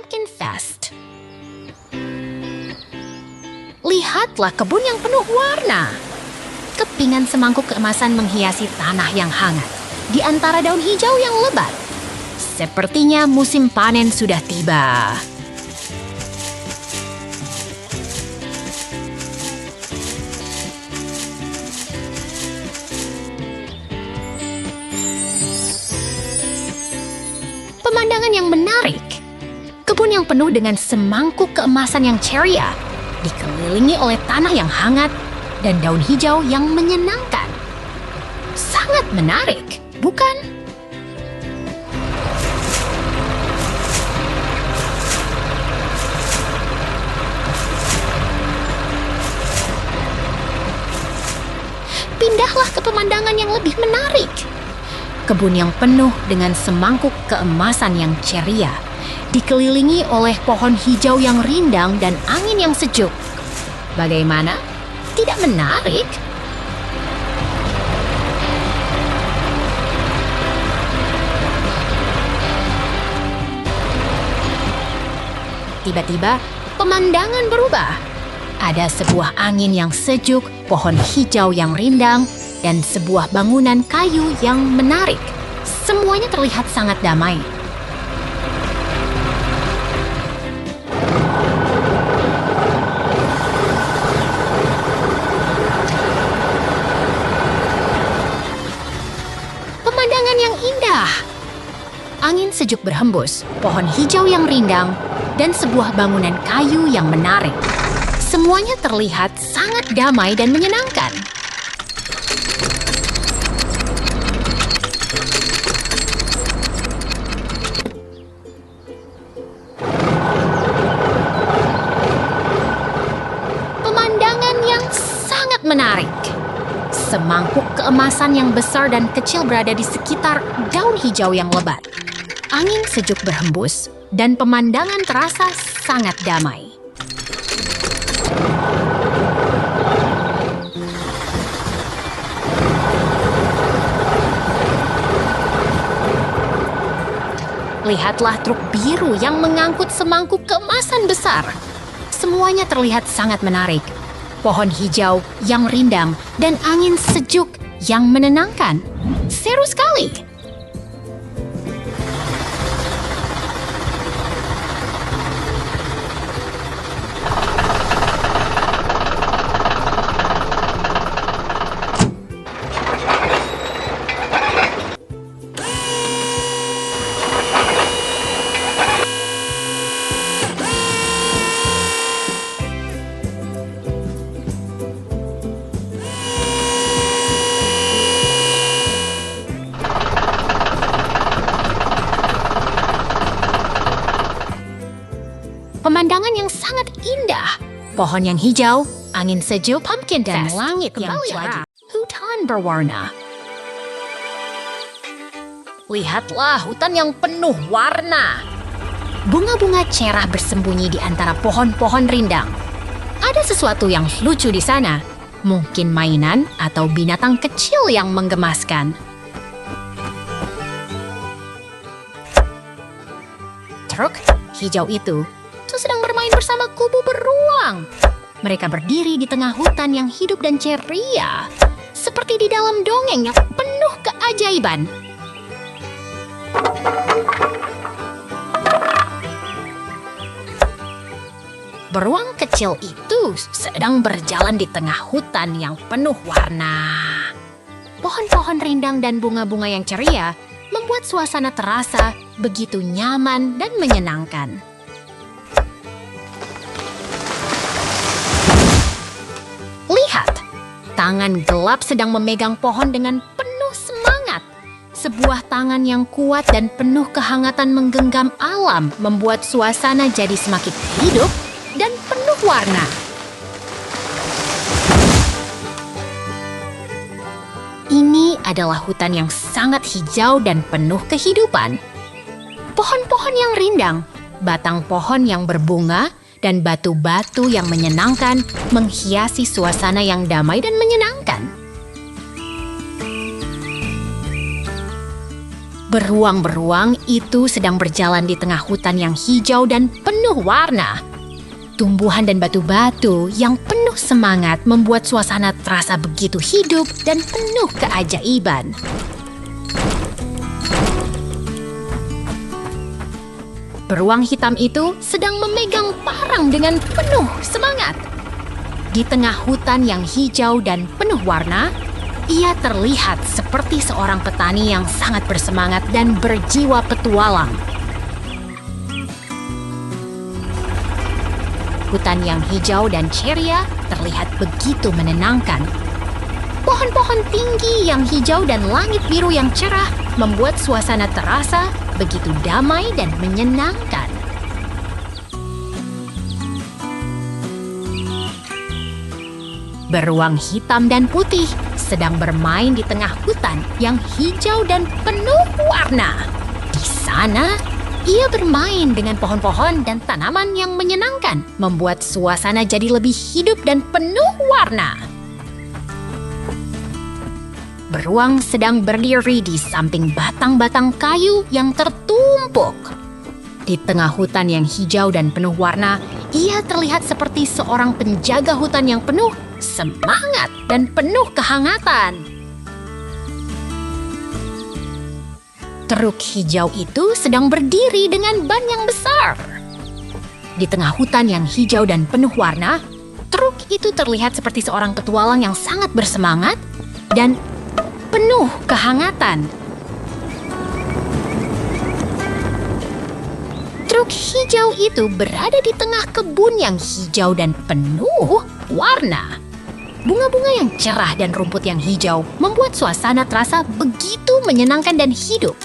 Pumpkin Fest. Lihatlah kebun yang penuh warna. Kepingan semangkuk keemasan menghiasi tanah yang hangat di antara daun hijau yang lebat. Sepertinya musim panen sudah tiba. Pemandangan yang menarik. Kebun yang penuh dengan semangkuk keemasan yang ceria, dikelilingi oleh tanah yang hangat dan daun hijau yang menyenangkan. Sangat menarik, bukan? Pindahlah ke pemandangan yang lebih menarik. Kebun yang penuh dengan semangkuk keemasan yang ceria, dikelilingi oleh pohon hijau yang rindang dan angin yang sejuk. Bagaimana? Tidak menarik? Tiba-tiba, pemandangan berubah. Ada sebuah angin yang sejuk, pohon hijau yang rindang, dan sebuah bangunan kayu yang menarik. Semuanya terlihat sangat damai. Pemandangan yang indah. Angin sejuk berhembus, pohon hijau yang rindang, dan sebuah bangunan kayu yang menarik. Semuanya terlihat sangat damai dan menyenangkan. Pemandangan yang sangat menarik. Semangkuk keemasan yang besar dan kecil berada di sekitar daun hijau yang lebat. Angin sejuk berhembus dan pemandangan terasa sangat damai. Lihatlah truk biru yang mengangkut semangkuk keemasan besar. Semuanya terlihat sangat menarik. Pohon hijau yang rindang dan angin sejuk yang menenangkan. Seru sekali! Pemandangan yang sangat indah. Pohon yang hijau, angin sejuk, pumpkin dan langit yang cerah. Hutan berwarna. Lihatlah hutan yang penuh warna. Bunga-bunga cerah bersembunyi di antara pohon-pohon rindang. Ada sesuatu yang lucu di sana. Mungkin mainan atau binatang kecil yang menggemaskan. Truk hijau itu sedang bermain bersama kubu beruang. Mereka berdiri di tengah hutan yang hidup dan ceria, seperti di dalam dongeng yang penuh keajaiban. Beruang kecil itu sedang berjalan di tengah hutan yang penuh warna. Pohon-pohon rindang dan bunga-bunga yang ceria membuat suasana terasa begitu nyaman dan menyenangkan. Lihat, tangan gelap sedang memegang pohon dengan penuh semangat. Sebuah tangan yang kuat dan penuh kehangatan menggenggam alam membuat suasana jadi semakin hidup dan penuh warna. Ini adalah hutan yang sangat hijau dan penuh kehidupan. Pohon-pohon yang rindang, batang pohon yang berbunga, dan batu-batu yang menyenangkan menghiasi suasana yang damai dan menyenangkan. Beruang-beruang itu sedang berjalan di tengah hutan yang hijau dan penuh warna. Tumbuhan dan batu-batu yang penuh semangat membuat suasana terasa begitu hidup dan penuh keajaiban. Beruang hitam itu sedang memegang parang dengan penuh semangat. Di tengah hutan yang hijau dan penuh warna, ia terlihat seperti seorang petani yang sangat bersemangat dan berjiwa petualang. Hutan yang hijau dan ceria terlihat begitu menenangkan. Pohon-pohon tinggi yang hijau dan langit biru yang cerah membuat suasana terasa begitu damai dan menyenangkan. Beruang hitam dan putih sedang bermain di tengah hutan yang hijau dan penuh warna. Di sana, ia bermain dengan pohon-pohon dan tanaman yang menyenangkan, membuat suasana jadi lebih hidup dan penuh warna. Beruang sedang berdiri di samping batang-batang kayu yang tertumpuk. Di tengah hutan yang hijau dan penuh warna, ia terlihat seperti seorang penjaga hutan yang penuh semangat dan penuh kehangatan. Teruk hijau itu sedang berdiri dengan ban yang besar. Di tengah hutan yang hijau dan penuh warna, teruk itu terlihat seperti seorang petualang yang sangat bersemangat dan penuh kehangatan. Truk hijau itu berada di tengah kebun yang hijau dan penuh warna. Bunga-bunga yang cerah dan rumput yang hijau membuat suasana terasa begitu menyenangkan dan hidup.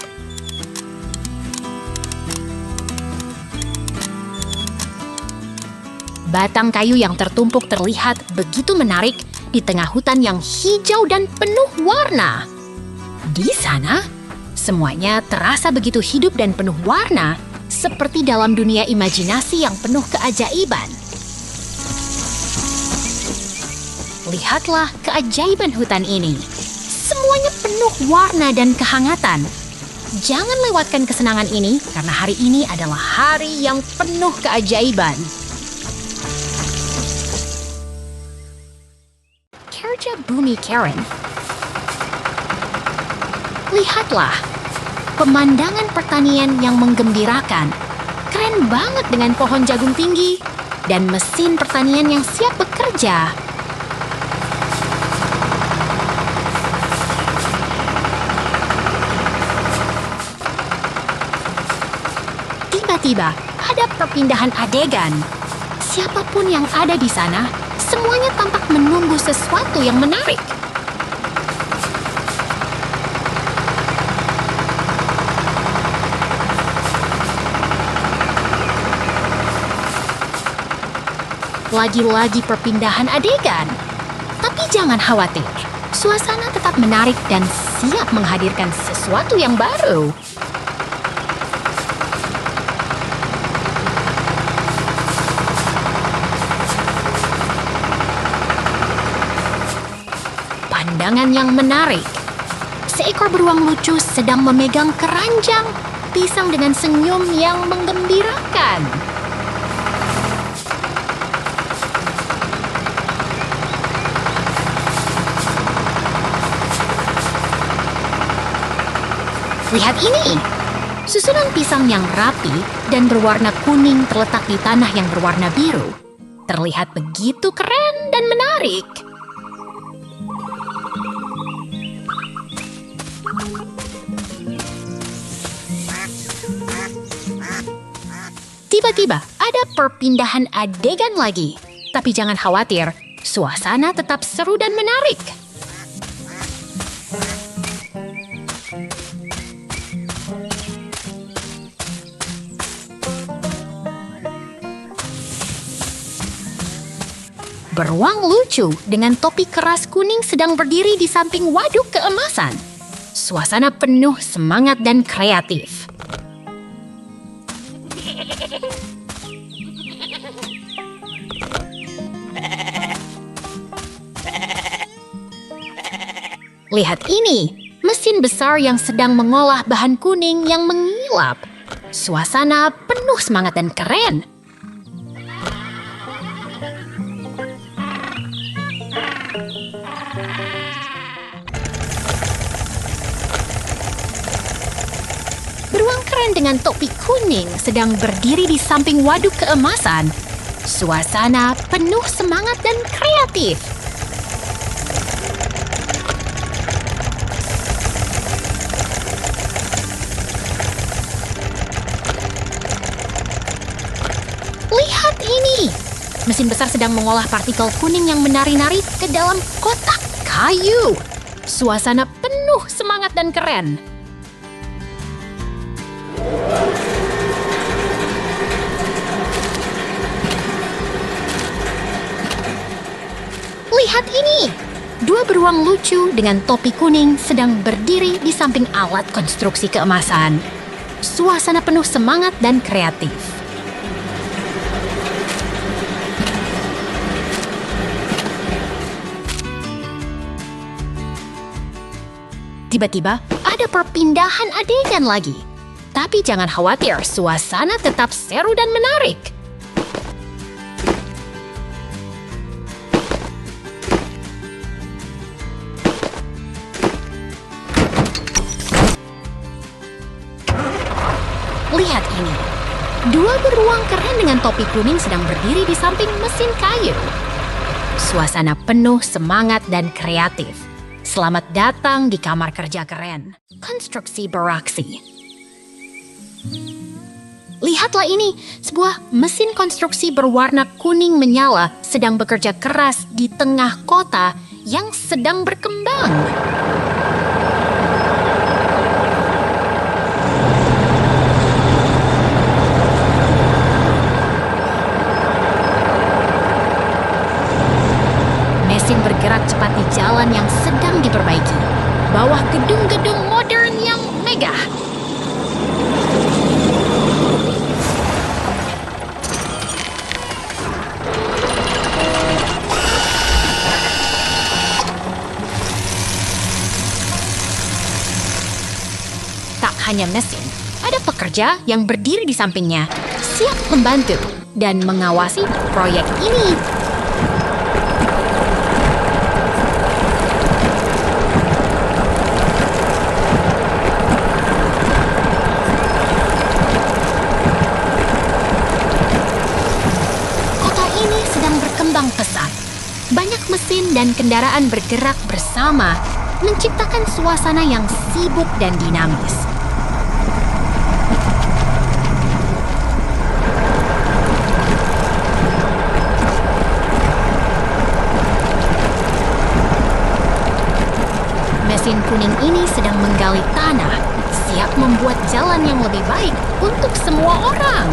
Batang kayu yang tertumpuk terlihat begitu menarik di tengah hutan yang hijau dan penuh warna. Di sana, semuanya terasa begitu hidup dan penuh warna, seperti dalam dunia imajinasi yang penuh keajaiban. Lihatlah keajaiban hutan ini. Semuanya penuh warna dan kehangatan. Jangan lewatkan kesenangan ini, karena hari ini adalah hari yang penuh keajaiban. Kerja bumi Karen. Lihatlah, pemandangan pertanian yang menggembirakan. Keren banget dengan pohon jagung tinggi dan mesin pertanian yang siap bekerja. Tiba-tiba ada perpindahan adegan. Siapapun yang ada di sana, semuanya tampak menunggu sesuatu yang menarik. Lagi-lagi perpindahan adegan. Tapi jangan khawatir, suasana tetap menarik dan siap menghadirkan sesuatu yang baru. Pandangan yang menarik. Seekor beruang lucu sedang memegang keranjang pisang dengan senyum yang menggembirakan. Lihat ini, susunan pisang yang rapi dan berwarna kuning terletak di tanah yang berwarna biru. Terlihat begitu keren dan menarik. Tiba-tiba ada perpindahan adegan lagi. Tapi jangan khawatir, suasana tetap seru dan menarik. Beruang lucu dengan topi keras kuning sedang berdiri di samping waduk keemasan. Suasana penuh semangat dan kreatif. Lihat ini, mesin mesin besar yang sedang mengolah bahan kuning yang mengilap. Suasana penuh semangat dan keren. Beruang keren dengan topi kuning sedang berdiri di samping waduk keemasan. Suasana penuh semangat dan kreatif. Lihat ini! Mesin besar sedang mengolah partikel kuning yang menari-nari ke dalam kotak kayu. Suasana penuh semangat dan keren. Lihat ini! Dua beruang lucu dengan topi kuning sedang berdiri di samping alat konstruksi keemasan. Suasana penuh semangat dan kreatif. Tiba-tiba ada perpindahan adegan lagi. Tapi jangan khawatir, suasana tetap seru dan menarik. Lihat ini. Dua beruang keren dengan topi kuning sedang berdiri di samping mesin kayu. Suasana penuh semangat dan kreatif. Selamat datang di kamar kerja keren. Konstruksi beraksi. Lihatlah ini, sebuah mesin konstruksi berwarna kuning menyala sedang bekerja keras di tengah kota yang sedang berkembang. Mesin bergerak cepat di jalan yang sedang diperbaiki, bawah gedung-gedung modern yang megah. Tak hanya mesin, ada pekerja yang berdiri di sampingnya, siap membantu dan mengawasi proyek ini. Pesat. Banyak mesin dan kendaraan bergerak bersama, menciptakan suasana yang sibuk dan dinamis. Mesin kuning ini sedang menggali tanah, siap membuat jalan yang lebih baik untuk semua orang.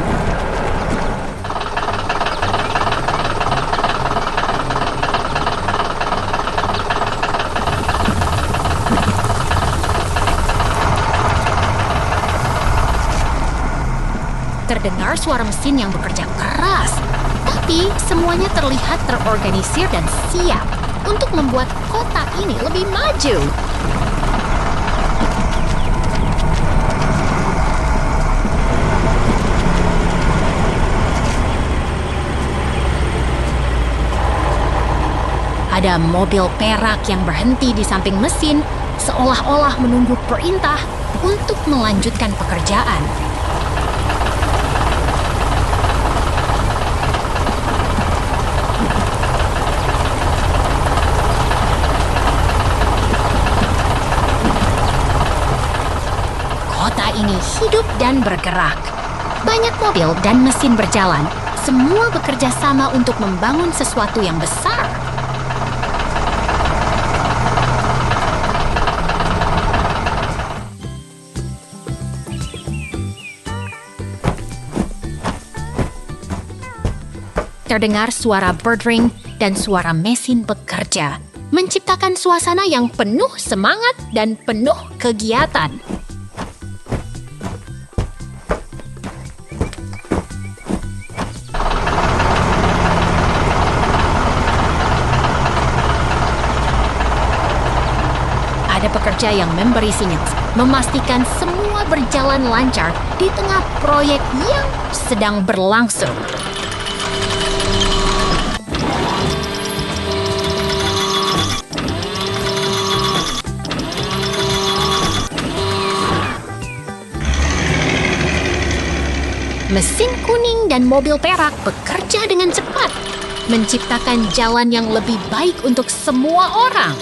Terdengar suara mesin yang bekerja keras, tapi semuanya terlihat terorganisir dan siap untuk membuat kota ini lebih maju. Ada mobil perak yang berhenti di samping mesin, seolah-olah menunggu perintah untuk melanjutkan pekerjaan. Kota ini hidup dan bergerak. Banyak mobil dan mesin berjalan. Semua bekerja sama untuk membangun sesuatu yang besar. Terdengar suara birdring dan suara mesin bekerja, menciptakan suasana yang penuh semangat dan penuh kegiatan. pekerja yang memberi sinyal, memastikan semua berjalan lancar di tengah proyek yang sedang berlangsung. Mesin kuning dan mobil perak bekerja dengan cepat, menciptakan jalan yang lebih baik untuk semua orang.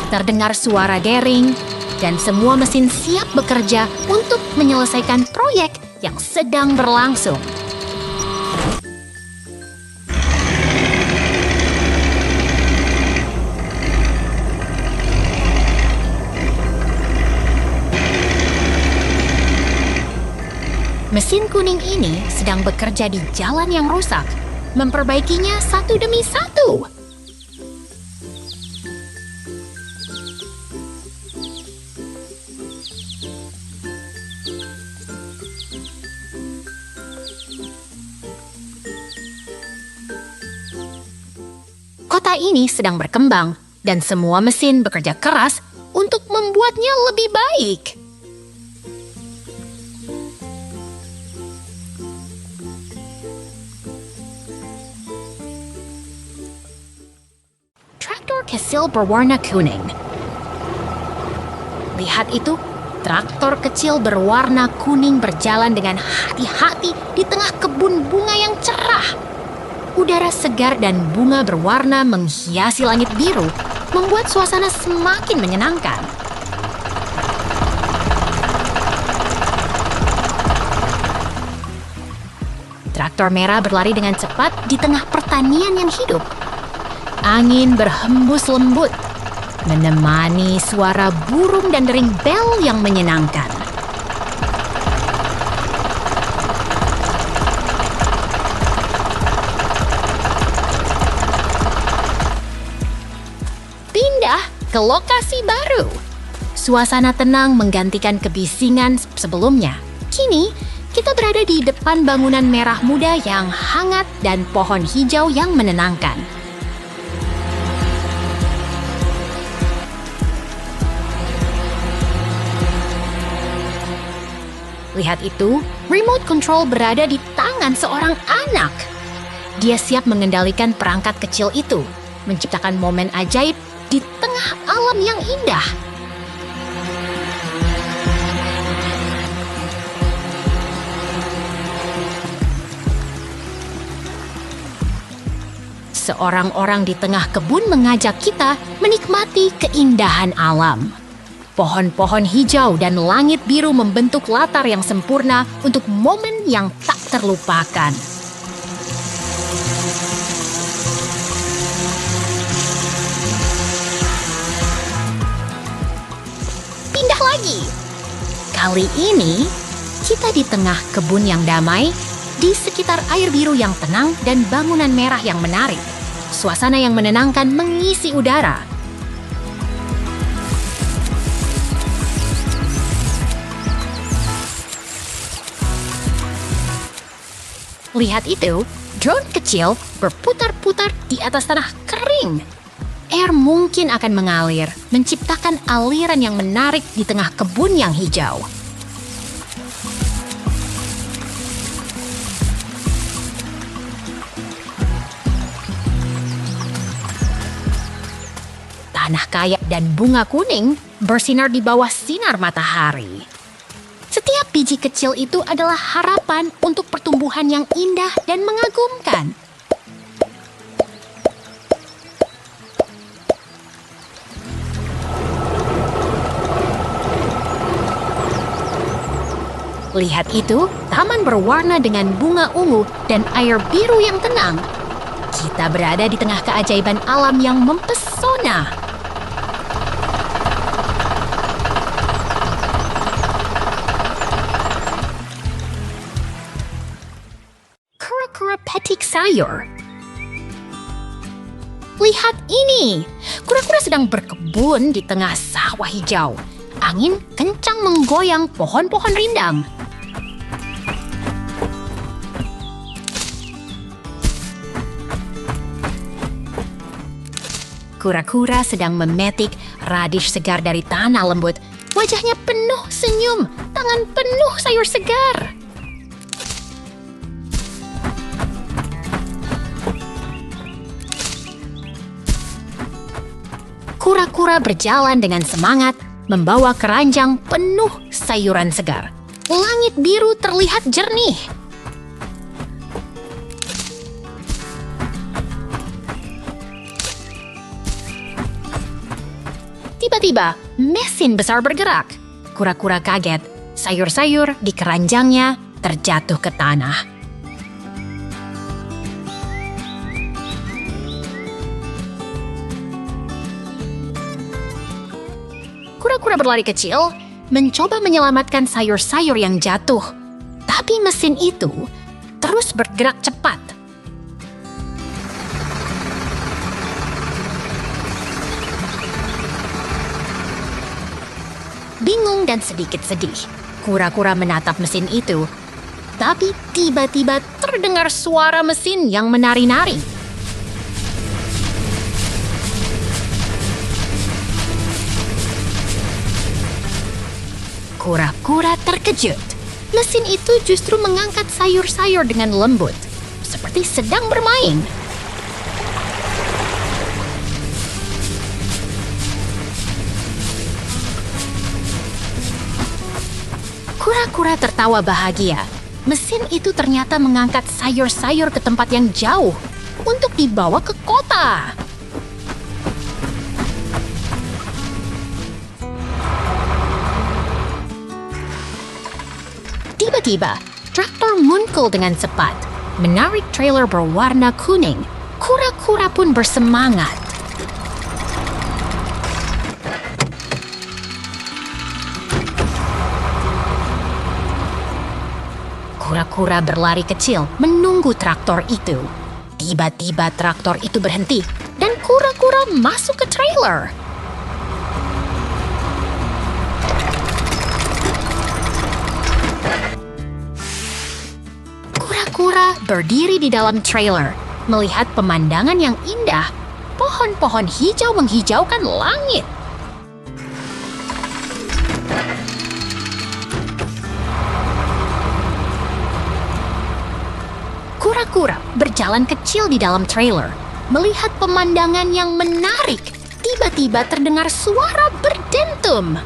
Terdengar suara dering, dan semua mesin siap bekerja untuk menyelesaikan proyek yang sedang berlangsung. Mesin kuning ini sedang bekerja di jalan yang rusak, memperbaikinya satu demi satu. Kota ini sedang berkembang, dan semua mesin bekerja keras untuk membuatnya lebih baik. Traktor kecil berwarna kuning. Lihat itu, traktor kecil berwarna kuning berjalan dengan hati-hati di tengah kebun bunga yang cerah. Udara segar dan bunga berwarna menghiasi langit biru, membuat suasana semakin menyenangkan. Traktor merah berlari dengan cepat di tengah pertanian yang hidup. Angin berhembus lembut, menemani suara burung dan dering bel yang menyenangkan. Ke lokasi baru. Suasana tenang menggantikan kebisingan sebelumnya. Kini, kita berada di depan bangunan merah muda yang hangat dan pohon hijau yang menenangkan. Lihat itu, remote control berada di tangan seorang anak. Dia siap mengendalikan perangkat kecil itu, menciptakan momen ajaib di tengah alam yang indah. Seorang orang di tengah kebun mengajak kita menikmati keindahan alam. Pohon-pohon hijau dan langit biru membentuk latar yang sempurna untuk momen yang tak terlupakan. Kali ini, kita di tengah kebun yang damai, di sekitar air biru yang tenang dan bangunan merah yang menarik. Suasana yang menenangkan mengisi udara. Lihat itu, drone kecil berputar-putar di atas tanah kering. Air mungkin akan mengalir, menciptakan aliran yang menarik di tengah kebun yang hijau. Tanah kayak dan bunga kuning bersinar di bawah sinar matahari. Setiap biji kecil itu adalah harapan untuk pertumbuhan yang indah dan mengagumkan. Lihat itu, taman berwarna dengan bunga ungu dan air biru yang tenang. Kita berada di tengah keajaiban alam yang mempesona. Kura-kura petik sayur. Lihat ini, kura-kura sedang berkebun di tengah sawah hijau. Angin kencang menggoyang pohon-pohon rindang. Kura-kura sedang memetik radish segar dari tanah lembut. Wajahnya penuh senyum, tangan penuh sayur segar. Kura-kura berjalan dengan semangat, membawa keranjang penuh sayuran segar. Langit biru terlihat jernih. Tiba-tiba, mesin besar bergerak. Kura-kura kaget. Sayur-sayur di keranjangnya terjatuh ke tanah. Kura-kura berlari kecil, mencoba menyelamatkan sayur-sayur yang jatuh. Tapi mesin itu terus bergerak cepat. Bingung dan sedikit sedih, kura-kura menatap mesin itu. Tapi tiba-tiba terdengar suara mesin yang menari-nari. Kura-kura terkejut. Mesin itu justru mengangkat sayur-sayur dengan lembut, seperti sedang bermain. Kura-kura tertawa bahagia. Mesin itu ternyata mengangkat sayur-sayur ke tempat yang jauh untuk dibawa ke kota. Tiba-tiba, traktor muncul dengan cepat, menarik trailer berwarna kuning. Kura-kura pun bersemangat. Kura-kura berlari kecil menunggu traktor itu. Tiba-tiba traktor itu berhenti dan kura-kura masuk ke trailer. Kura-kura berdiri di dalam trailer, melihat pemandangan yang indah. Pohon-pohon hijau menghijaukan langit. Kura-kura berjalan kecil di dalam trailer, melihat pemandangan yang menarik. Tiba-tiba terdengar suara berdentum.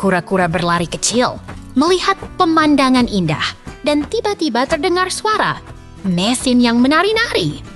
Kura-kura berlari kecil, melihat pemandangan indah, dan tiba-tiba terdengar suara mesin yang menari-nari.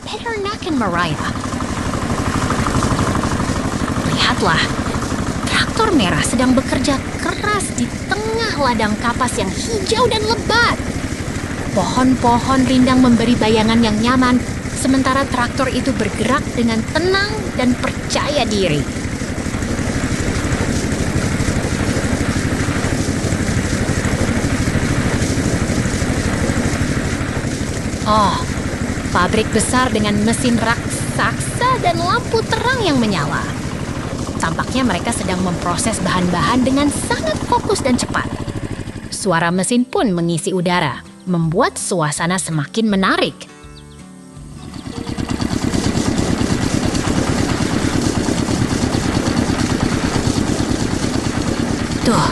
Peternakan Mariah. Lihatlah, traktor merah sedang bekerja keras di tengah ladang kapas yang hijau dan lebat. Pohon-pohon rindang memberi bayangan yang nyaman, sementara traktor itu bergerak dengan tenang dan percaya diri. Oh, pabrik besar dengan mesin raksasa dan lampu terang yang menyala. Tampaknya mereka sedang memproses bahan-bahan dengan sangat fokus dan cepat. Suara mesin pun mengisi udara, membuat suasana semakin menarik. Tuh,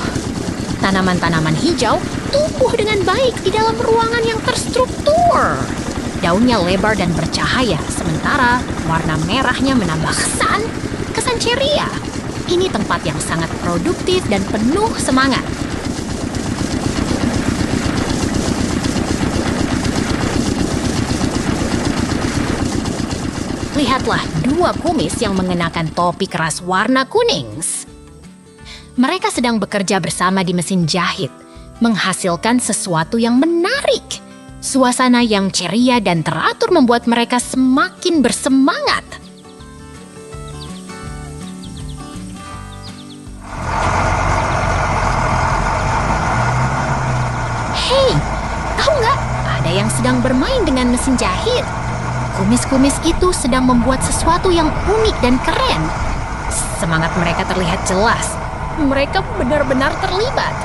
tanaman-tanaman hijau tumbuh dengan baik di dalam ruangan yang terstruktur. Daunnya lebar dan bercahaya, sementara warna merahnya menambah kesan ceria. Ini tempat yang sangat produktif dan penuh semangat. Lihatlah dua kumis yang mengenakan topi keras warna kuning. Mereka sedang bekerja bersama di mesin jahit, menghasilkan sesuatu yang menarik. Suasana yang ceria dan teratur membuat mereka semakin bersemangat. Hei, tahu nggak? Ada yang sedang bermain dengan mesin jahit. Kumis-kumis itu sedang membuat sesuatu yang unik dan keren. Semangat mereka terlihat jelas. Mereka benar-benar terlibat.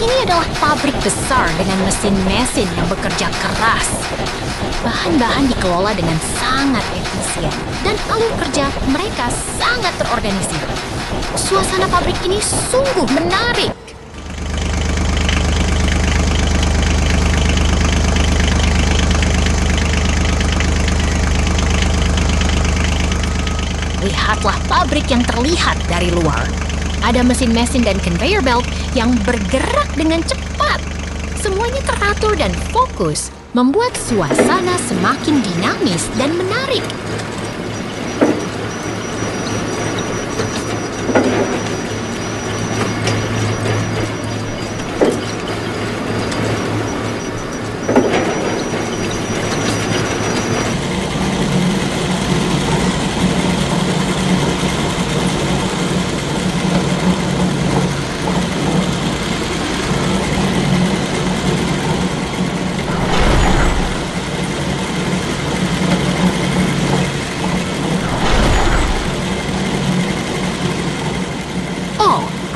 Ini adalah pabrik besar dengan mesin-mesin yang bekerja keras. Bahan-bahan dikelola dengan sangat efisien dan alur kerja mereka sangat terorganisir. Suasana pabrik ini sungguh menarik. Lihatlah pabrik yang terlihat dari luar. Ada mesin-mesin dan conveyor belt yang bergerak dengan cepat. Semuanya teratur dan fokus, membuat suasana semakin dinamis dan menarik.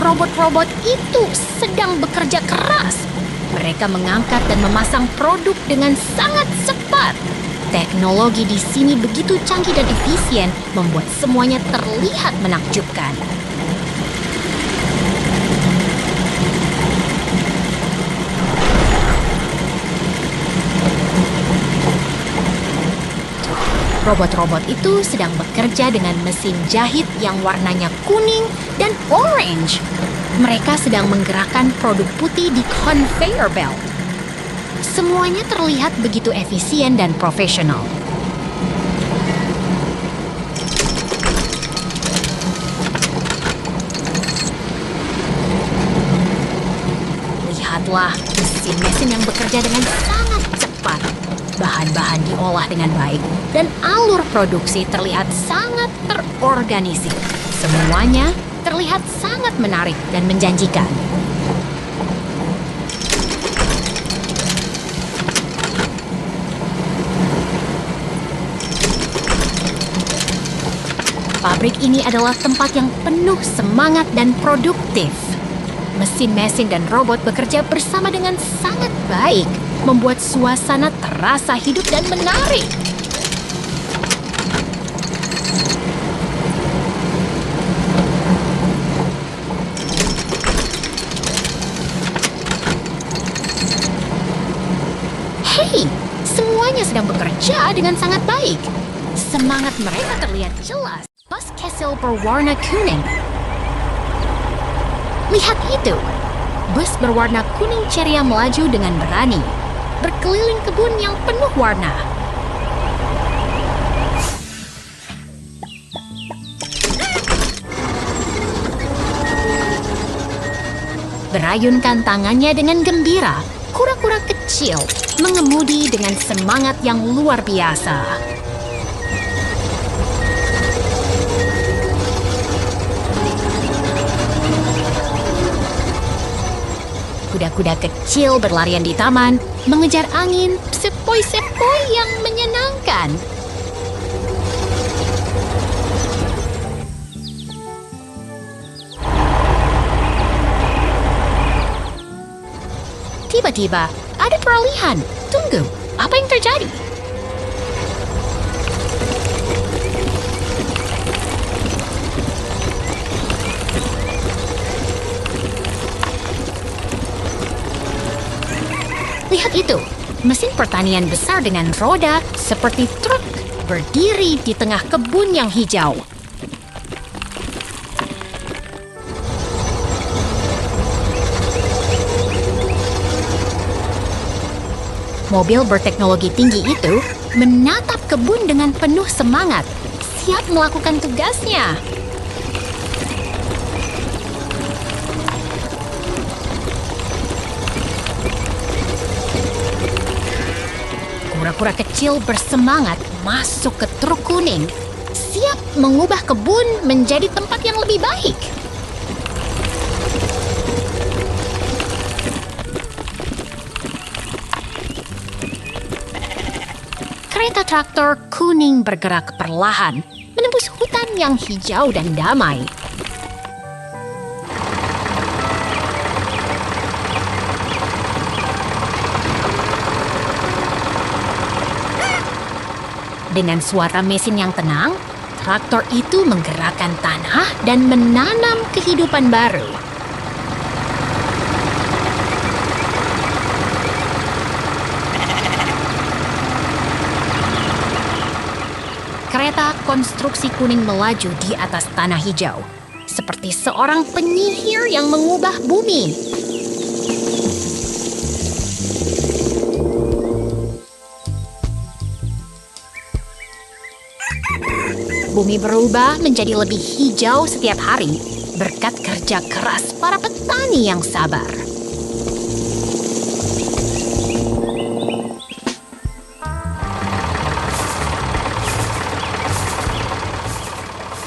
Robot-robot itu sedang bekerja keras. Mereka mengangkat dan memasang produk dengan sangat cepat. Teknologi di sini begitu canggih dan efisien, membuat semuanya terlihat menakjubkan. Robot-robot itu sedang bekerja dengan mesin jahit yang warnanya kuning dan orange. Mereka sedang menggerakkan produk putih di conveyor belt. Semuanya terlihat begitu efisien dan profesional. Lihatlah mesin-mesin yang bekerja dengan sangat cepat. Bahan-bahan diolah dengan baik dan alur produksi terlihat sangat terorganisir. Semuanya terlihat sangat menarik dan menjanjikan. Pabrik ini adalah tempat yang penuh semangat dan produktif. Mesin-mesin dan robot bekerja bersama dengan sangat baik, membuat suasana terasa hidup dan menarik. Hei, semuanya sedang bekerja dengan sangat baik. Semangat mereka terlihat jelas. Bus Kessel berwarna kuning. Lihat itu, bus berwarna kuning ceria melaju dengan berani, berkeliling kebun yang penuh warna. Berayunkan tangannya dengan gembira, kura-kura kecil mengemudi dengan semangat yang luar biasa. Kuda-kuda kecil berlarian di taman, mengejar angin, sepoi-sepoi yang menyenangkan. Tiba-tiba, ada peralihan. Tunggu, apa yang terjadi? Lihat itu, mesin pertanian besar dengan roda seperti truk berdiri di tengah kebun yang hijau. Mobil berteknologi tinggi itu menatap kebun dengan penuh semangat, siap melakukan tugasnya. Kura-kura kecil bersemangat masuk ke truk kuning, siap mengubah kebun menjadi tempat yang lebih baik. Kereta traktor kuning bergerak perlahan, menembus hutan yang hijau dan damai. Dengan suara mesin yang tenang, traktor itu menggerakkan tanah dan menanam kehidupan baru. Kereta konstruksi kuning melaju di atas tanah hijau, seperti seorang penyihir yang mengubah bumi. Bumi berubah menjadi lebih hijau setiap hari berkat kerja keras para petani yang sabar.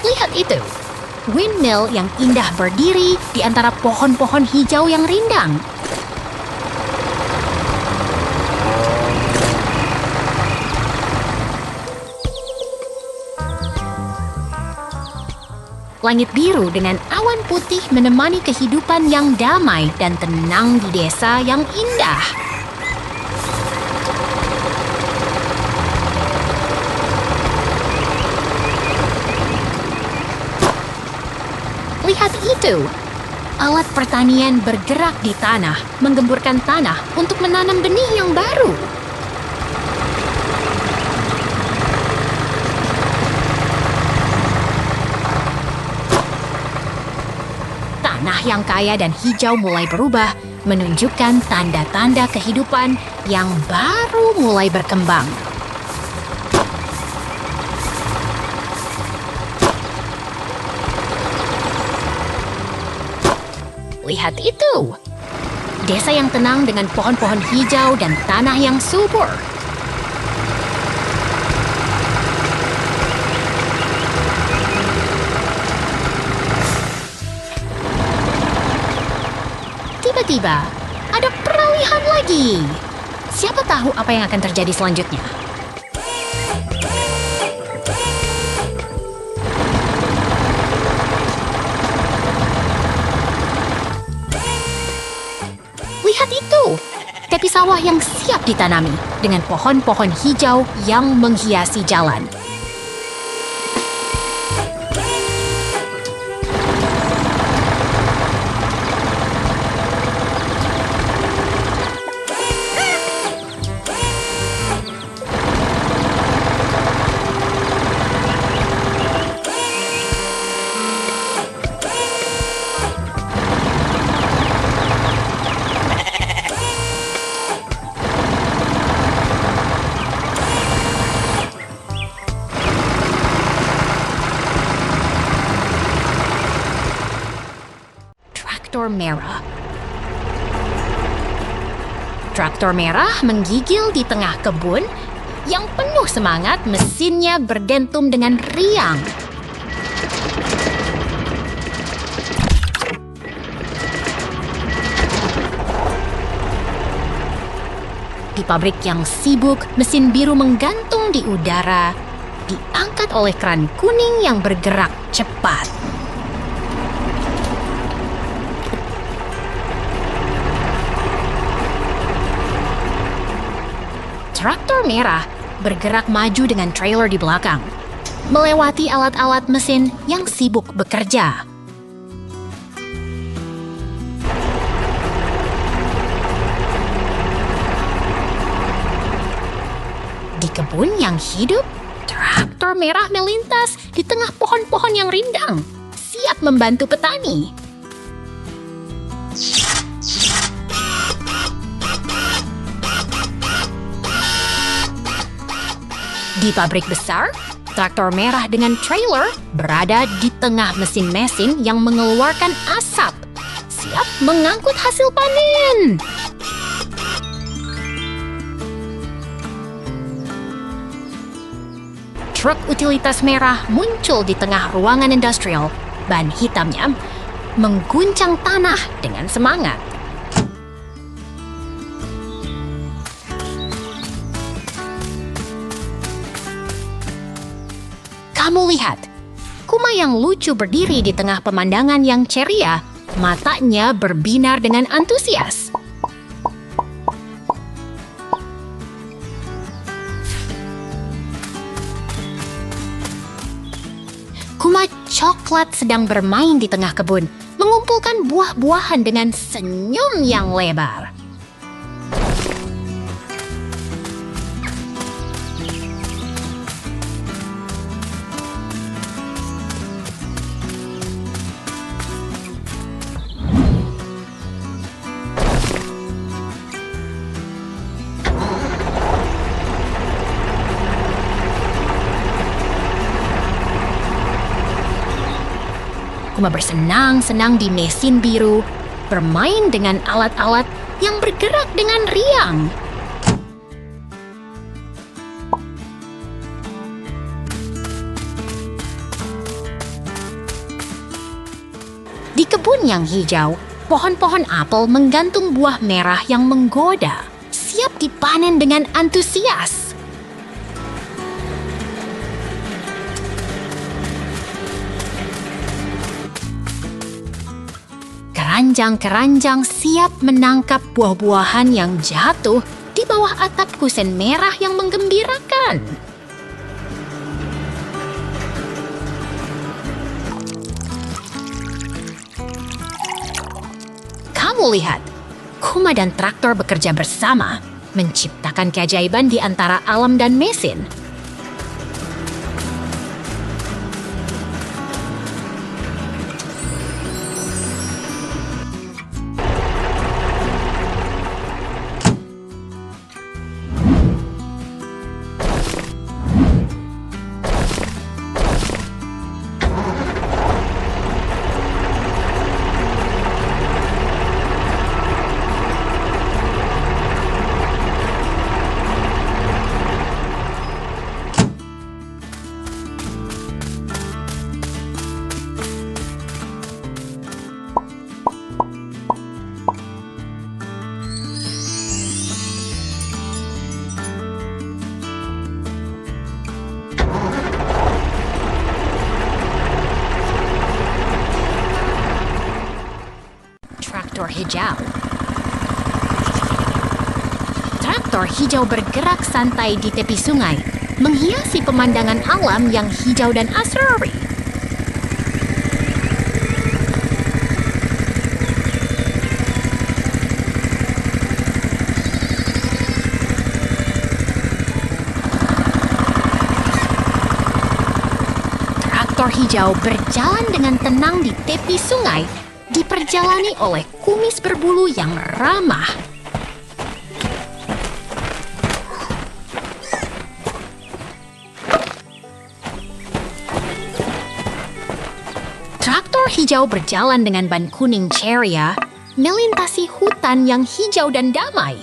Lihat itu, windmill yang indah berdiri di antara pohon-pohon hijau yang rindang. Langit biru dengan awan putih menemani kehidupan yang damai dan tenang di desa yang indah. Lihat itu, alat pertanian bergerak di tanah, menggemburkan tanah untuk menanam benih yang baru. Tanah yang kaya dan hijau mulai berubah, menunjukkan tanda-tanda kehidupan yang baru mulai berkembang. Lihat itu, desa yang tenang dengan pohon-pohon hijau dan tanah yang subur. Tiba-tiba, ada peralihan lagi. Siapa tahu apa yang akan terjadi selanjutnya? Lihat itu, tepi sawah yang siap ditanami dengan pohon-pohon hijau yang menghiasi jalan. Traktor merah. Traktor merah menggigil di tengah kebun yang penuh semangat, mesinnya berdentum dengan riang. Di pabrik yang sibuk, mesin biru menggantung di udara, diangkat oleh keran kuning yang bergerak cepat. Traktor merah bergerak maju dengan trailer di belakang, melewati alat-alat mesin yang sibuk bekerja. Di kebun yang hidup, traktor merah melintas di tengah pohon-pohon yang rindang, siap membantu petani. Di pabrik besar, traktor merah dengan trailer berada di tengah mesin-mesin yang mengeluarkan asap, siap mengangkut hasil panen. Truk utilitas merah muncul di tengah ruangan industrial. Ban hitamnya mengguncang tanah dengan semangat. Kamu lihat, Kuma yang lucu berdiri di tengah pemandangan yang ceria, matanya berbinar dengan antusias. Kuma coklat sedang bermain di tengah kebun, mengumpulkan buah-buahan dengan senyum yang lebar. Kuma bersenang-senang di mesin biru, bermain dengan alat-alat yang bergerak dengan riang. Di kebun yang hijau, pohon-pohon apel menggantung buah merah yang menggoda, siap dipanen dengan antusias. Keranjang-keranjang siap menangkap buah-buahan yang jatuh di bawah atap kusen merah yang menggembirakan. Kamu lihat, Kuma dan traktor bekerja bersama, menciptakan keajaiban di antara alam dan mesin. Traktor hijau. Traktor hijau bergerak santai di tepi sungai, menghiasi pemandangan alam yang hijau dan asri. Traktor hijau berjalan dengan tenang di tepi sungai, diperjalani oleh kumis berbulu yang ramah. Traktor hijau berjalan dengan ban kuning ceria, melintasi hutan yang hijau dan damai.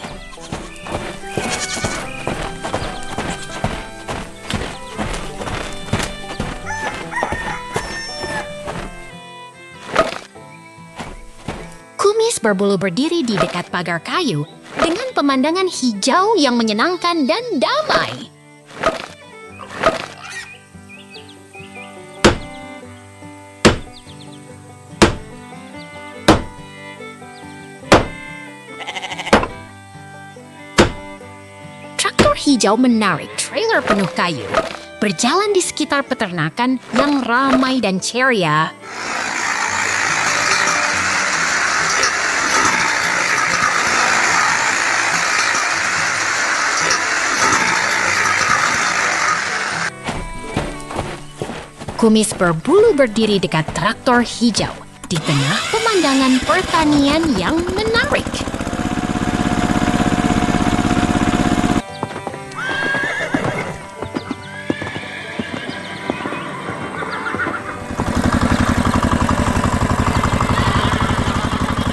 berbulu berdiri di dekat pagar kayu dengan pemandangan hijau yang menyenangkan dan damai. Traktor hijau menarik trailer penuh kayu, berjalan di sekitar peternakan yang ramai dan ceria. Kumis berbulu berdiri dekat traktor hijau di tengah pemandangan pertanian yang menarik.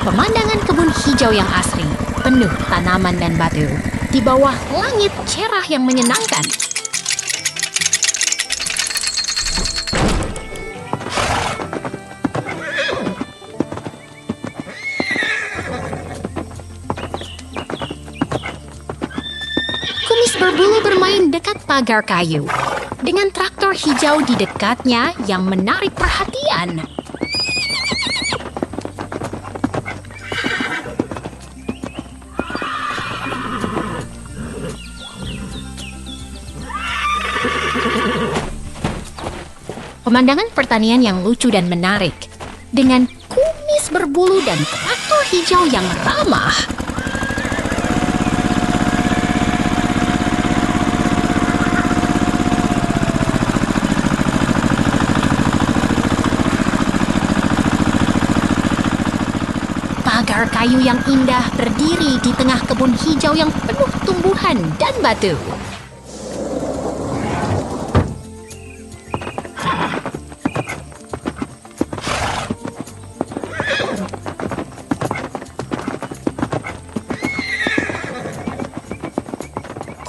Pemandangan kebun hijau yang asri, penuh tanaman dan batu, di bawah langit cerah yang menyenangkan. Kumis berbulu bermain dekat pagar kayu, dengan traktor hijau di dekatnya yang menarik perhatian. Pemandangan pertanian yang lucu dan menarik, dengan kumis berbulu dan traktor hijau yang ramah. Pagar kayu yang indah berdiri di tengah kebun hijau yang penuh tumbuhan dan batu.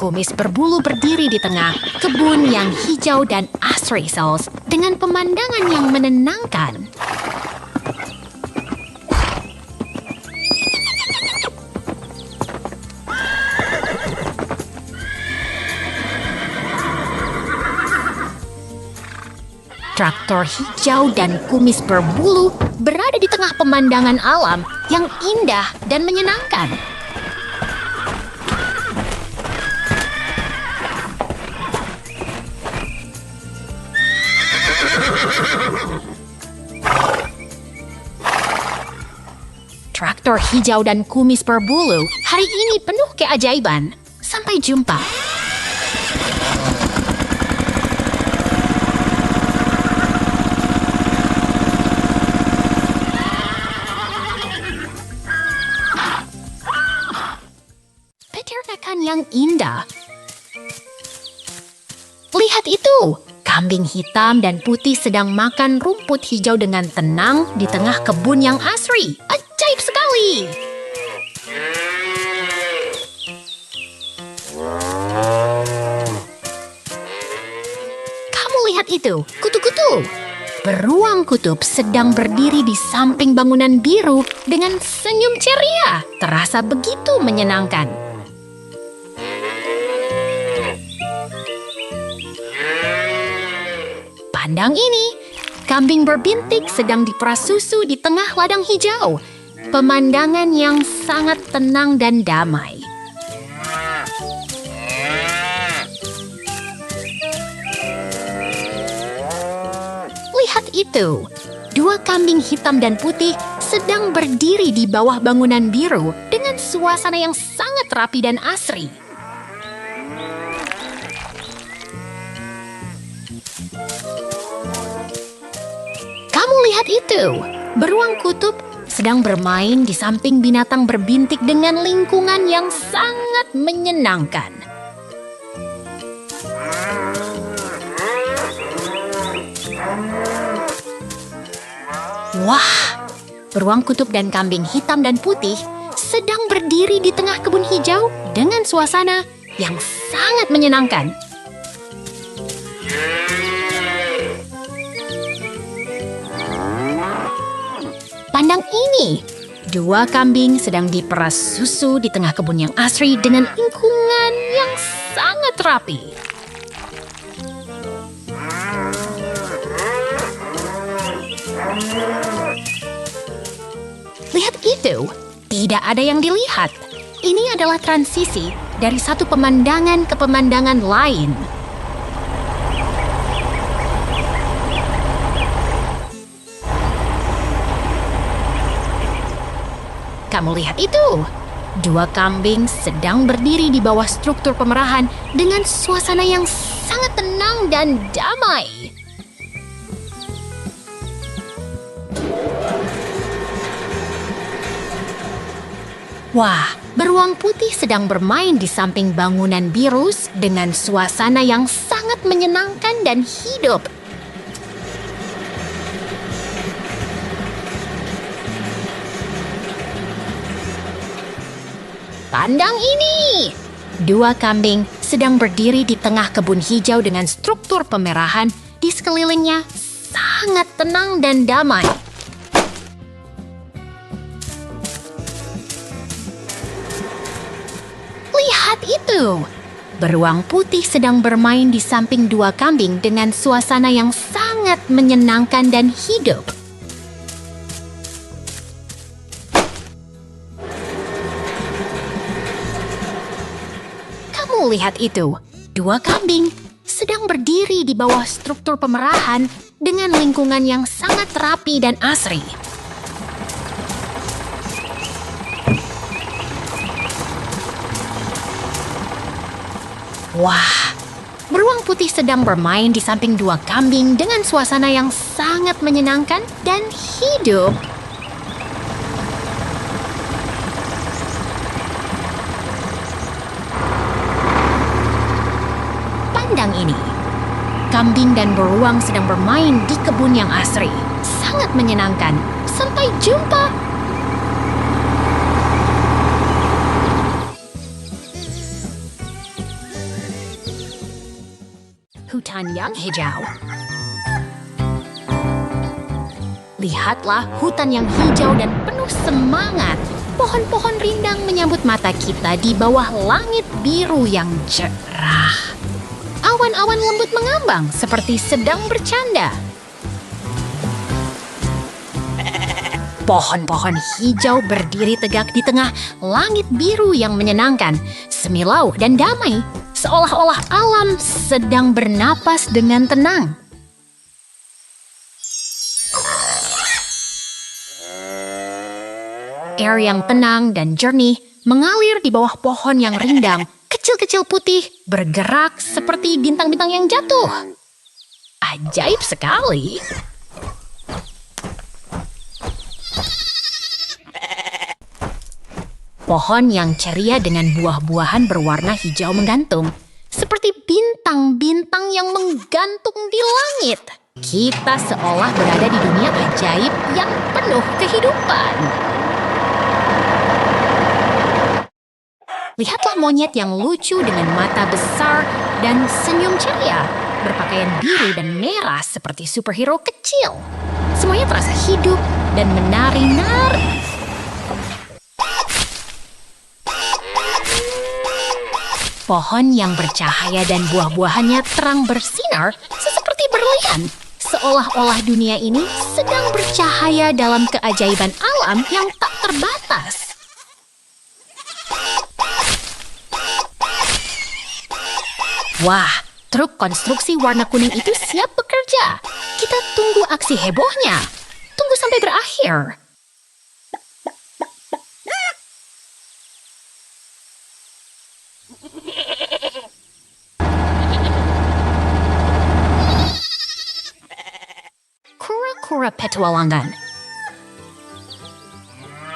Kumis berbulu berdiri di tengah kebun yang hijau dan asri Sauls dengan pemandangan yang menenangkan. Traktor hijau dan kumis berbulu berada di tengah pemandangan alam yang indah dan menyenangkan. Traktor hijau dan kumis berbulu hari ini penuh keajaiban. Sampai jumpa. Peternakan yang indah. Lihat itu! Kambing hitam dan putih sedang makan rumput hijau dengan tenang di tengah kebun yang asri. Ajaib sekali! Kamu lihat itu, kutu-kutu. Beruang kutub sedang berdiri di samping bangunan biru dengan senyum ceria. Terasa begitu menyenangkan. Pandang ini, kambing berbintik sedang diperas susu di tengah ladang hijau. Pemandangan yang sangat tenang dan damai. Lihat itu, dua kambing hitam dan putih sedang berdiri di bawah bangunan biru dengan suasana yang sangat rapi dan asri. Lihat itu, beruang kutub sedang bermain di samping binatang berbintik dengan lingkungan yang sangat menyenangkan. Wah, beruang kutub dan kambing hitam dan putih sedang berdiri di tengah kebun hijau dengan suasana yang sangat menyenangkan. Pandang ini, Dua kambing sedang diperas susu di tengah kebun yang asri dengan lingkungan yang sangat rapi. Lihat itu, tidak ada yang dilihat. Ini adalah transisi dari satu pemandangan ke pemandangan lain. Kamu lihat itu? Dua kambing sedang berdiri di bawah struktur pemerahan dengan suasana yang sangat tenang dan damai. Wah, beruang putih sedang bermain di samping bangunan biru dengan suasana yang sangat menyenangkan dan hidup. Pandang ini! Dua kambing sedang berdiri di tengah kebun hijau dengan struktur pemerahan di sekelilingnya sangat tenang dan damai. Lihat itu! Beruang putih sedang bermain di samping dua kambing dengan suasana yang sangat menyenangkan dan hidup. Lihat itu, dua kambing sedang berdiri di bawah struktur pemerahan dengan lingkungan yang sangat rapi dan asri. Wah, beruang putih sedang bermain di samping dua kambing dengan suasana yang sangat menyenangkan dan hidup. Pandang ini, kambing dan beruang sedang bermain di kebun yang asri. Sangat menyenangkan. Sampai jumpa. Hutan yang hijau. Lihatlah hutan yang hijau dan penuh semangat. Pohon-pohon rindang menyambut mata kita di bawah langit biru yang cerah. Awan-awan lembut mengambang seperti sedang bercanda. Pohon-pohon hijau berdiri tegak di tengah langit biru yang menyenangkan, semilau dan damai, seolah-olah alam sedang bernapas dengan tenang. Air yang tenang dan jernih mengalir di bawah pohon yang rindang. Kecil-kecil putih bergerak seperti bintang-bintang yang jatuh. Ajaib sekali. Pohon yang ceria dengan buah-buahan berwarna hijau menggantung, seperti bintang-bintang yang menggantung di langit. Kita seolah berada di dunia ajaib yang penuh kehidupan. Lihatlah monyet yang lucu dengan mata besar dan senyum ceria, berpakaian biru dan merah seperti superhero kecil. Semuanya terasa hidup dan menari-nari. Pohon yang bercahaya dan buah-buahannya terang bersinar seperti berlian, seolah-olah dunia ini sedang bercahaya dalam keajaiban alam yang tak terbatas. Wah, truk konstruksi warna kuning itu siap bekerja. Kita tunggu aksi hebohnya. Tunggu sampai berakhir. Kura-kura petualangan.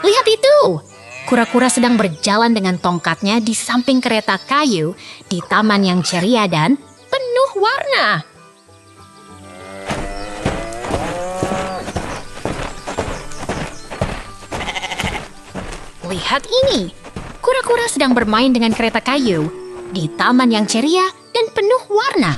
Lihat itu! Kura-kura sedang berjalan dengan tongkatnya di samping kereta kayu di taman yang ceria dan penuh warna. Lihat ini, kura-kura sedang bermain dengan kereta kayu di taman yang ceria dan penuh warna.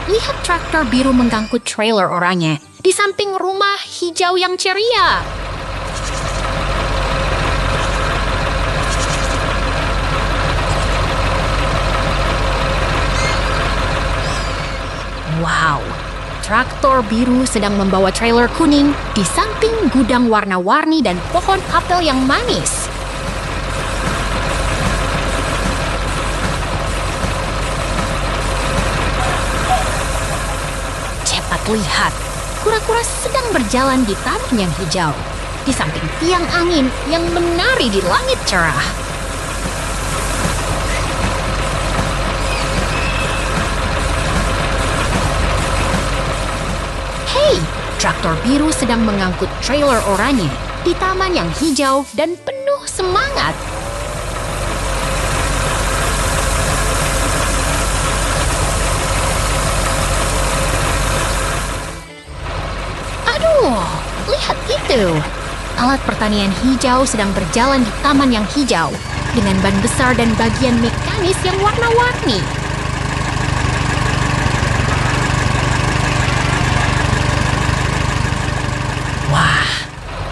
lihat traktor biru mengangkut trailer oranye di samping rumah hijau yang ceria. Wow, traktor biru sedang membawa trailer kuning di samping gudang warna-warni dan pohon apel yang manis. Cepat lihat, kura-kura sedang berjalan di taman yang hijau, di samping tiang angin yang menari di langit cerah. Traktor biru sedang mengangkut trailer oranye di taman yang hijau dan penuh semangat. Aduh, lihat itu. Alat pertanian hijau sedang berjalan di taman yang hijau dengan ban besar dan bagian mekanis yang warna-warni.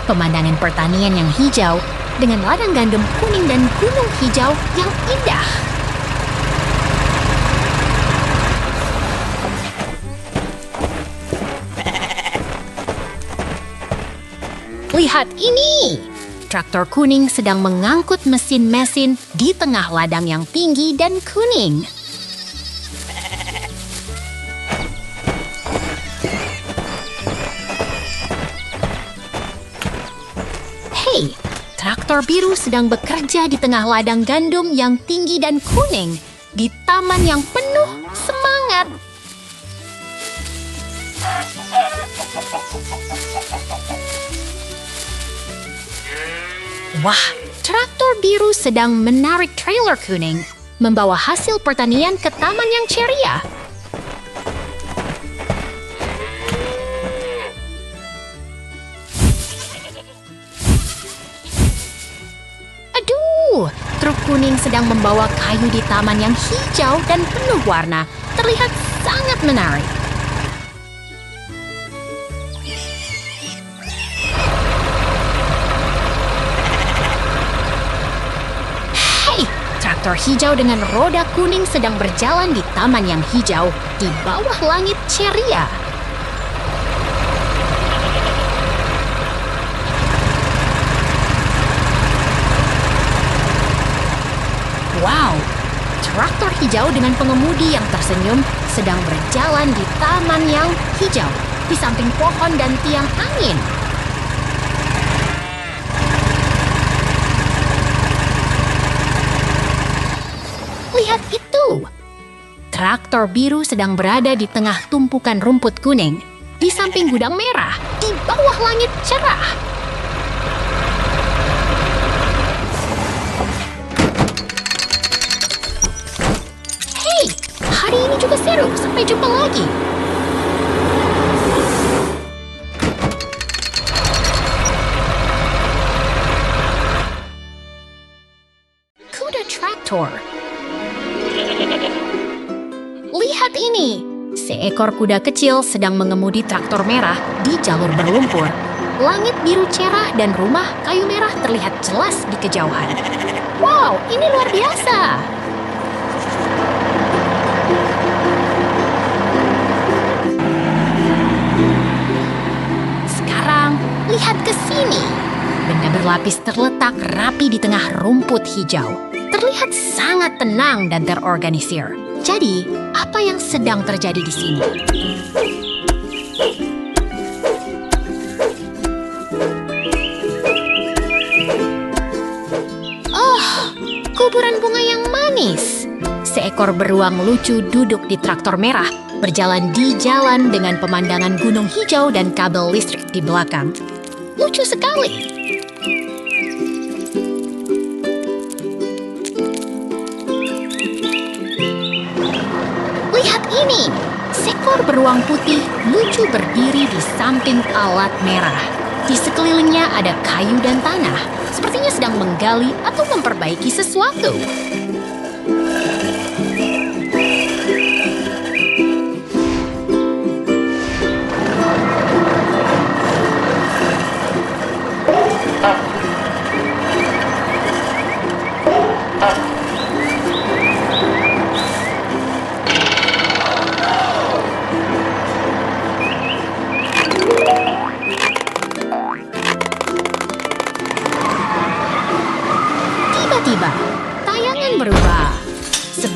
Pemandangan pertanian yang hijau dengan ladang gandum kuning dan gunung hijau yang indah. Lihat ini! Traktor kuning sedang mengangkut mesin-mesin di tengah ladang yang tinggi dan kuning. Traktor biru sedang bekerja di tengah ladang gandum yang tinggi dan kuning di taman yang penuh semangat. Wah, traktor biru sedang menarik trailer kuning, membawa hasil pertanian ke taman yang ceria. Truk kuning sedang membawa kayu di taman yang hijau dan penuh warna. Terlihat sangat menarik. Hei, traktor hijau dengan roda kuning sedang berjalan di taman yang hijau di bawah langit ceria. Wow, traktor hijau dengan pengemudi yang tersenyum sedang berjalan di taman yang hijau, di samping pohon dan tiang angin. Lihat itu! Traktor biru sedang berada di tengah tumpukan rumput kuning, di samping gudang merah, di bawah langit cerah. Hari ini juga seru. Sampai jumpa lagi. Kuda traktor. Lihat ini. Seekor kuda kecil sedang mengemudi traktor merah di jalur berlumpur. Langit biru cerah dan rumah kayu merah terlihat jelas di kejauhan. Wow, ini luar biasa. Lihat ke sini. Benda berlapis terletak rapi di tengah rumput hijau. Terlihat sangat tenang dan terorganisir. Jadi, apa yang sedang terjadi di sini? Oh, kuburan bunga yang manis. Seekor beruang lucu duduk di traktor merah, berjalan di jalan dengan pemandangan gunung hijau dan kabel listrik di belakang. Lucu sekali. Lihat ini. Seekor beruang putih lucu berdiri di samping alat merah. Di sekelilingnya ada kayu dan tanah. Sepertinya sedang menggali atau memperbaiki sesuatu.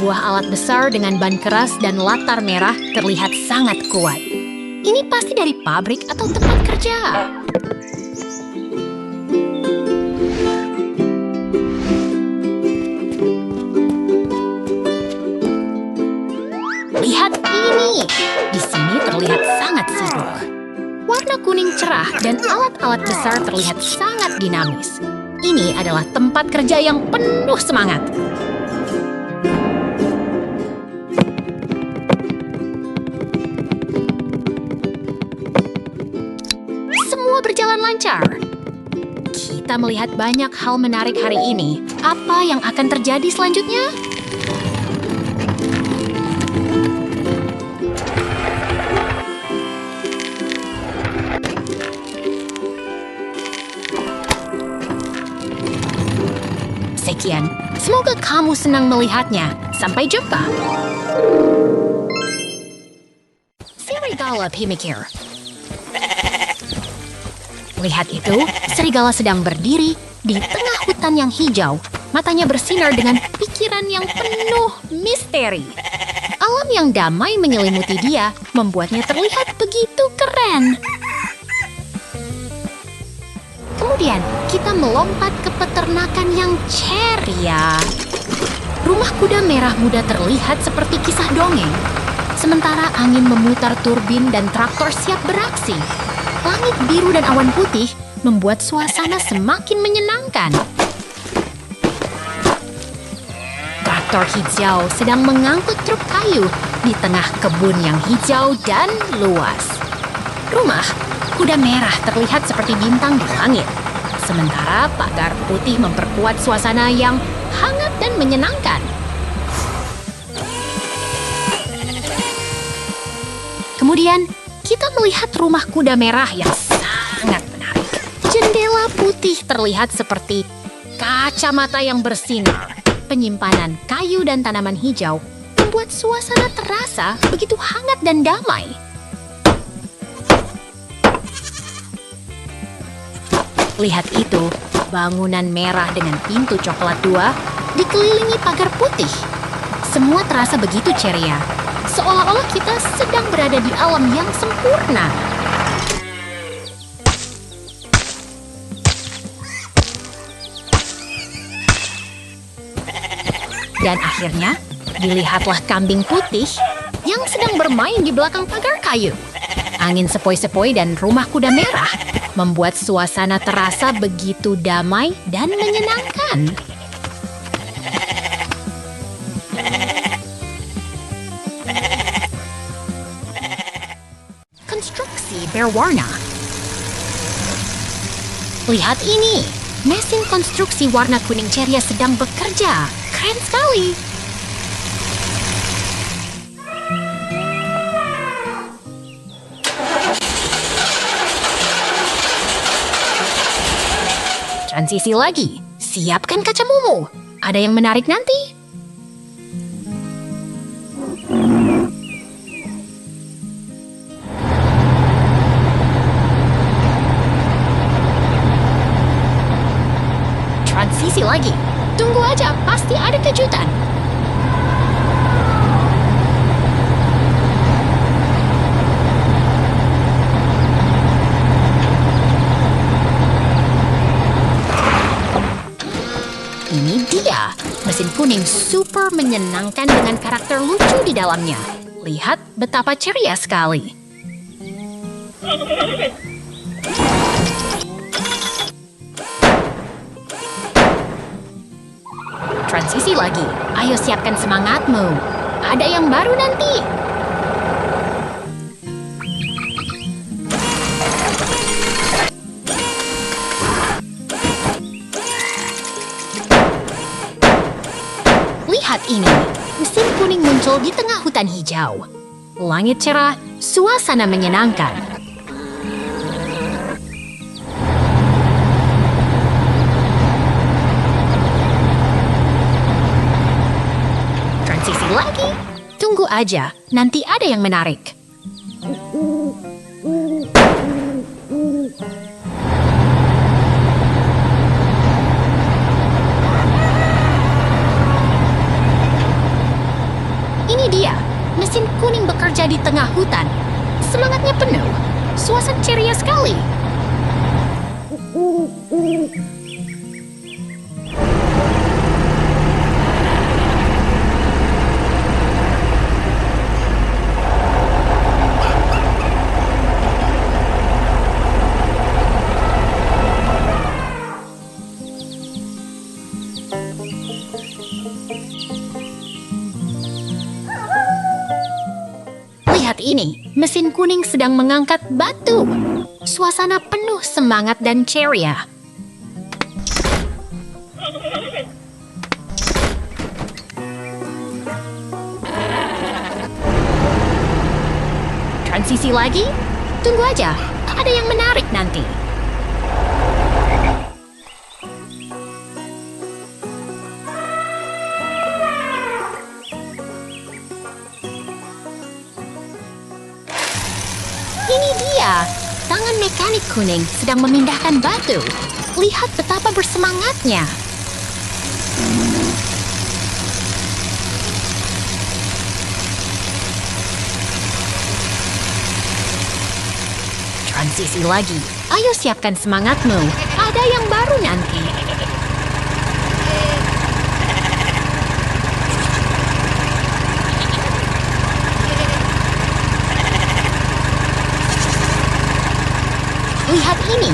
Sebuah alat besar dengan ban keras dan latar merah terlihat sangat kuat. Ini pasti dari pabrik atau tempat kerja. Lihat ini. Di sini terlihat sangat sibuk. Warna kuning cerah dan alat-alat besar terlihat sangat dinamis. Ini adalah tempat kerja yang penuh semangat. Semua berjalan lancar. Kita melihat banyak hal menarik hari ini. Apa yang akan terjadi selanjutnya? Sekian, semoga kamu senang melihatnya. Sampai jumpa. Serigala pemikir. Lihat itu, serigala sedang berdiri di tengah hutan yang hijau. Matanya bersinar dengan pikiran yang penuh misteri. Alam yang damai menyelimuti dia, membuatnya terlihat begitu keren. Kemudian, kita melompat ke peternakan yang ceria. Rumah kuda merah muda terlihat seperti kisah dongeng. Sementara angin memutar turbin dan traktor siap beraksi. Langit biru dan awan putih membuat suasana semakin menyenangkan. Traktor hijau sedang mengangkut truk kayu di tengah kebun yang hijau dan luas. Rumah kuda merah terlihat seperti bintang di langit. Sementara pagar putih memperkuat suasana yang hangat dan menyenangkan. Kemudian, kita melihat rumah kuda merah yang sangat menarik. Jendela putih terlihat seperti kacamata yang bersinar. Penyimpanan kayu dan tanaman hijau membuat suasana terasa begitu hangat dan damai. Lihat itu, bangunan merah dengan pintu coklat 2 dikelilingi pagar putih. Semua terasa begitu ceria, seolah-olah kita sedang berada di alam yang sempurna. Dan akhirnya, dilihatlah kambing putih yang sedang bermain di belakang pagar kayu. Angin sepoi-sepoi dan rumah kuda merah membuat suasana terasa begitu damai dan menyenangkan. Konstruksi berwarna. Lihat ini, mesin konstruksi warna kuning ceria sedang bekerja. Keren sekali. Transisi lagi. Siapkan kacamu. Ada yang menarik nanti. Transisi lagi. Tunggu aja, pasti ada kejutan. Ini dia, mesin kuning super menyenangkan dengan karakter lucu di dalamnya. Lihat betapa ceria sekali. Transisi lagi. Ayo siapkan semangatmu. Ada yang baru nanti. Lihat ini. Mesin kuning muncul di tengah hutan hijau. Langit cerah, suasana menyenangkan. Lagi, tunggu aja, nanti ada yang menarik. di tengah hutan. Semangatnya penuh. Suasana ceria sekali. Lihat ini, mesin kuning sedang mengangkat batu. Suasana penuh semangat dan ceria. Transisi lagi? Tunggu aja, ada yang menarik nanti. Ini dia, tangan mekanik kuning sedang memindahkan batu. Lihat betapa bersemangatnya. Transisi lagi. Ayo siapkan semangatmu. Ada yang baru nanti. Lihat ini,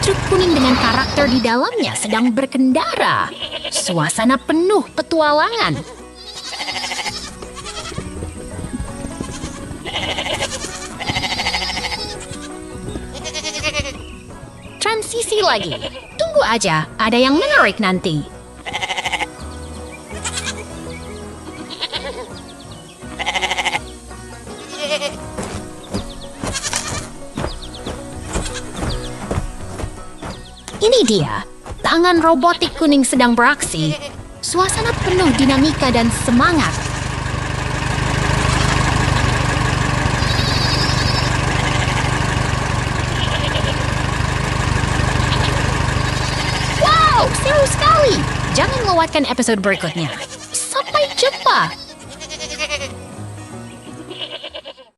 truk kuning dengan karakter di dalamnya sedang berkendara. Suasana penuh petualangan. Transisi lagi. Tunggu aja, ada yang menarik nanti. Ini dia, tangan robotik kuning sedang beraksi. Suasana penuh dinamika dan semangat. Wow, seru sekali! Jangan lewatkan episode berikutnya. Sampai jumpa!